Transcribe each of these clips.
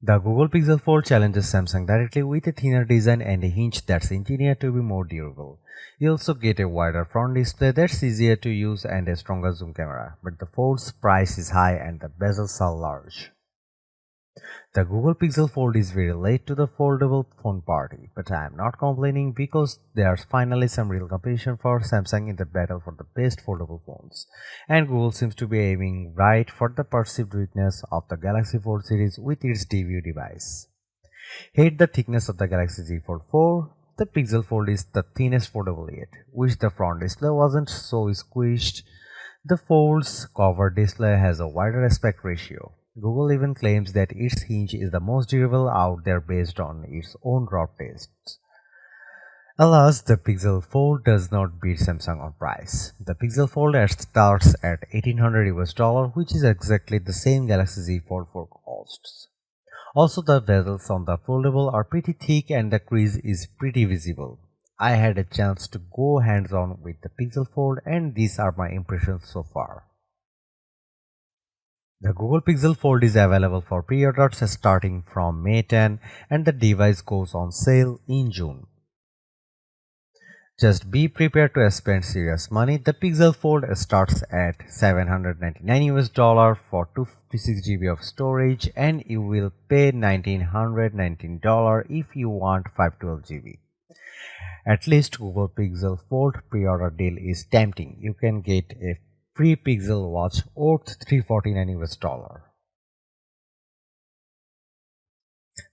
The Google Pixel Fold challenges Samsung directly with a thinner design and a hinge that's engineered to be more durable. You also get a wider front display that's easier to use and a stronger zoom camera, but the Fold's price is high and the bezels are large. The Google Pixel Fold is very late to the foldable phone party, but I am not complaining because there's finally some real competition for Samsung in the battle for the best foldable phones. And Google seems to be aiming right for the perceived weakness of the Galaxy Fold series with its debut device. Hate the thickness of the Galaxy Z Fold 4. The Pixel Fold is the thinnest foldable yet. Wish the front display wasn't so squished. The Fold's cover display has a wider aspect ratio. Google even claims that its hinge is the most durable out there based on its own raw tests. Alas, the Pixel Fold does not beat Samsung on price. The Pixel Fold starts at $1,800 which is exactly the same Galaxy Z Fold 4 costs. Also, the bezels on the foldable are pretty thick and the crease is pretty visible. I had a chance to go hands-on with the Pixel Fold and these are my impressions so far. The Google Pixel Fold is available for pre-orders starting from May 10 and the device goes on sale in June. Just be prepared to spend serious money. The Pixel Fold starts at $799 for 256 GB of storage and you will pay $1,919 if you want 512 GB. At least Google Pixel Fold pre-order deal is tempting. You can get a free Pixel watch worth $349.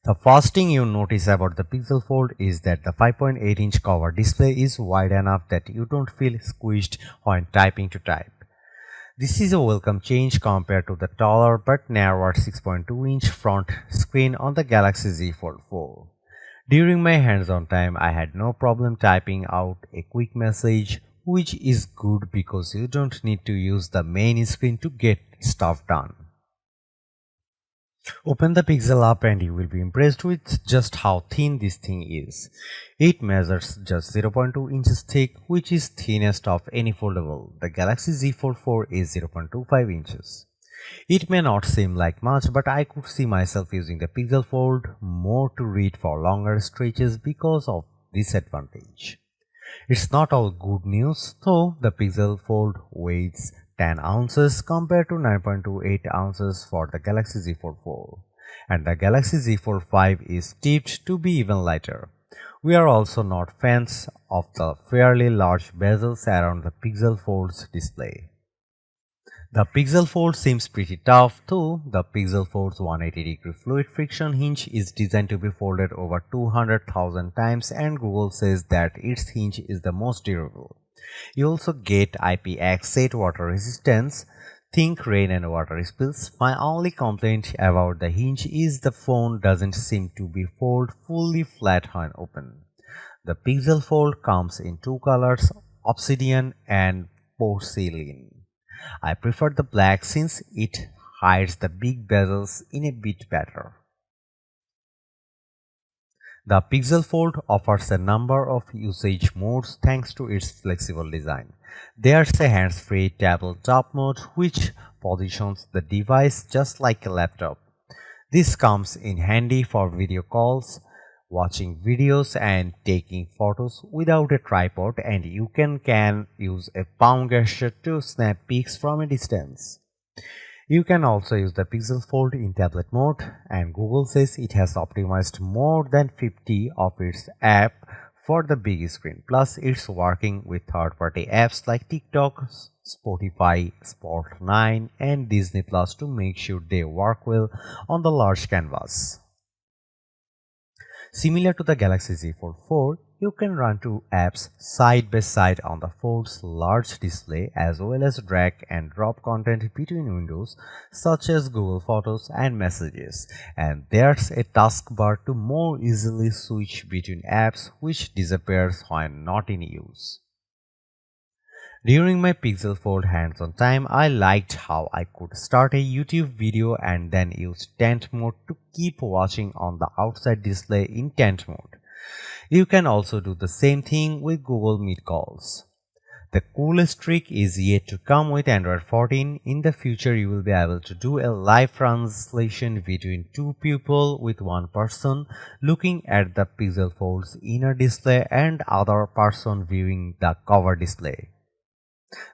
The first thing you notice about the Pixel Fold is that the 5.8-inch cover display is wide enough that you don't feel squished when typing to type. This is a welcome change compared to the taller but narrower 6.2-inch front screen on the Galaxy Z Fold 4. During my hands-on time, I had no problem typing out a quick message, which is good because you don't need to use the main screen to get stuff done. Open the Pixel up and you will be impressed with just how thin this thing is. It measures just 0.2 inches thick, which is thinnest of any foldable. The Galaxy Z Fold 4 is 0.25 inches. It may not seem like much, but I could see myself using the Pixel Fold more to read for longer stretches because of this advantage. It's not all good news though. The Pixel Fold weighs 10 ounces compared to 9.28 ounces for the Galaxy Z Fold 4 and the Galaxy Z Fold 5 is tipped to be even lighter. We are also not fans of the fairly large bezels around the Pixel Fold's display. The Pixel Fold seems pretty tough though. The Pixel Fold's 180-degree fluid friction hinge is designed to be folded over 200,000 times and Google says that its hinge is the most durable. You also get IPX8 water resistance. Think rain and water spills. My only complaint about the hinge is the phone doesn't seem to be fold fully flat when open. The Pixel Fold comes in two colors, obsidian and porcelain. I prefer the black since it hides the big bezels in a bit better. The Pixel Fold offers a number of usage modes thanks to its flexible design. There's a hands-free tabletop mode which positions the device just like a laptop. This comes in handy for video calls, watching videos and taking photos without a tripod, and you can use a palm gesture to snap pics from a distance. You can also use the Pixel Fold in tablet mode and Google says it has optimized more than 50 of its apps for the big screen. Plus it's working with third-party apps like TikTok, Spotify, Sport9 and Disney Plus to make sure they work well on the large canvas. Similar to the Galaxy Z Fold 4, you can run two apps side by side on the Fold's large display as well as drag and drop content between windows such as Google Photos and Messages, and there's a taskbar to more easily switch between apps which disappears when not in use. During my Pixel Fold hands-on time, I liked how I could start a YouTube video and then use tent mode to keep watching on the outside display in tent mode. You can also do the same thing with Google Meet calls. The coolest trick is yet to come with Android 14. In the future, you will be able to do a live translation between two people, with one person looking at the Pixel Fold's inner display and other person viewing the cover display.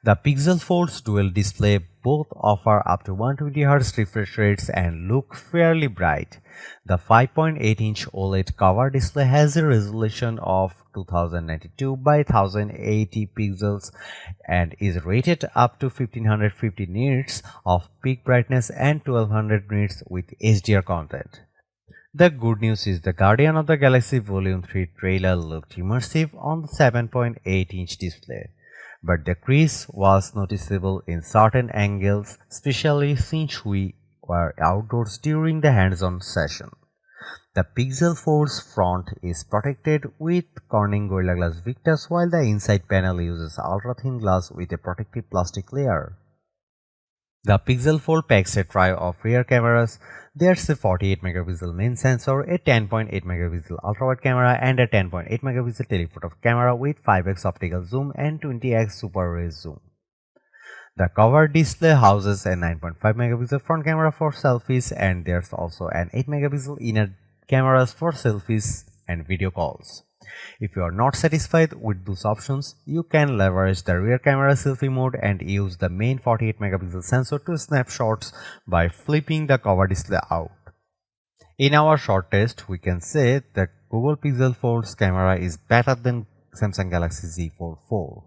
The Pixel Fold's dual display both offer up to 120Hz refresh rates and look fairly bright. The 5.8-inch OLED cover display has a resolution of 2092 by 1080 pixels and is rated up to 1550 nits of peak brightness and 1200 nits with HDR content. The good news is the Guardian of the Galaxy Volume 3 trailer looked immersive on the 7.8-inch display, but the crease was noticeable in certain angles, especially since we were outdoors during the hands-on session. The Pixel Fold's front is protected with Corning Gorilla Glass Victus, while the inside panel uses ultra-thin glass with a protective plastic layer. The Pixel Fold packs a trio of rear cameras. There's a 48MP main sensor, a 10.8MP ultrawide camera, and a 10.8MP telephoto camera with 5x optical zoom and 20x super ray zoom. The cover display houses a 9.5MP front camera for selfies, and there's also an 8MP inner cameras for selfies and video calls. If you are not satisfied with those options, you can leverage the rear camera selfie mode and use the main 48MP sensor to snap shots by flipping the cover display out. In our short test, we can say that Google Pixel Fold's camera is better than Samsung Galaxy Z Fold 4.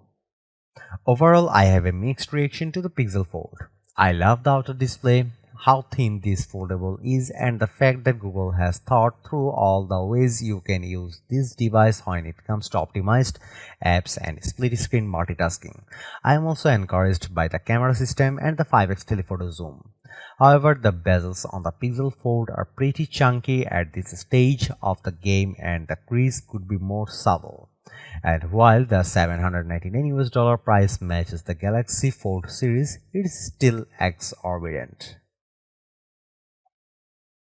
Overall, I have a mixed reaction to the Pixel Fold. I love the outer display, how thin this foldable is, and the fact that Google has thought through all the ways you can use this device when it comes to optimized apps and split screen multitasking. I am also encouraged by the camera system and the 5x telephoto zoom. However, the bezels on the Pixel Fold are pretty chunky at this stage of the game, and the crease could be more subtle. And while the $799 price matches the Galaxy Fold series, it is still exorbitant.